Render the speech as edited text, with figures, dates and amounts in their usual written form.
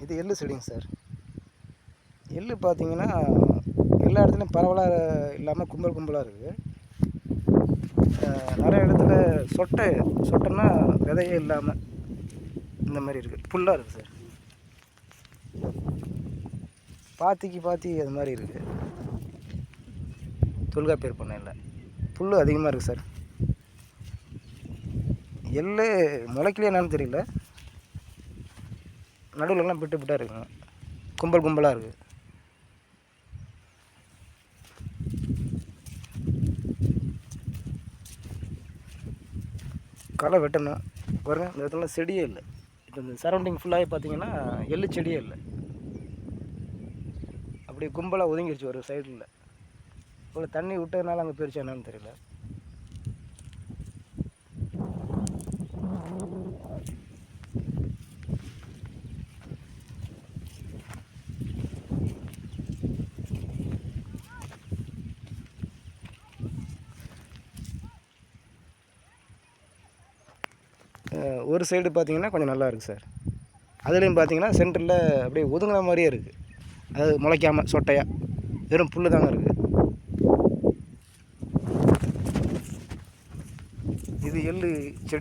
இது எள்ளு செடிங்க சார். எள்ளு பார்த்தீங்கன்னா எல்லா இடத்துலையும் பரவலாக இல்லாமல் கும்பல் கும்பலாக இருக்குது. நிறைய இடத்துல சொட்டைன்னா விதையே இல்லாமல் இந்த மாதிரி இருக்குது, புல்லாக இருக்குது சார். பாத்தி அது மாதிரி இருக்குது. தொல்காப்பியர் பண்ணையில் புல் அதிகமாக இருக்குது சார். எள்ளு முளைக்கலையே என்னன்னு தெரியல, நடுவில்லாம் பிட்டாக இருக்குங்க, கும்பல் கும்பலாக இருக்குது. களை வெட்டணும் பாருங்கள். இந்த இடத்துல செடியே இல்லை. இப்போ இந்த சரௌண்டிங் ஃபுல்லாகவே பார்த்தீங்கன்னா எள்ளு செடியே இல்லை, அப்படியே கும்பலாக ஒதுங்கிடுச்சு ஒரு சைடில். இவ்வளோ தண்ணி விட்டதுனால அங்கே போயிடுச்சு என்னன்னு தெரியல. ஒரு சைடு பார்த்தீங்கன்னா கொஞ்சம் நல்லா இருக்குது சார். அதுலேயும் பார்த்தீங்கன்னா சென்டரில் அப்படியே ஒதுங்கின மாதிரியே இருக்குது. அதாவது முளைக்காமல் சொட்டையாக வெறும் புல் தாங்க இருக்குது. இது எள்ளு செடி.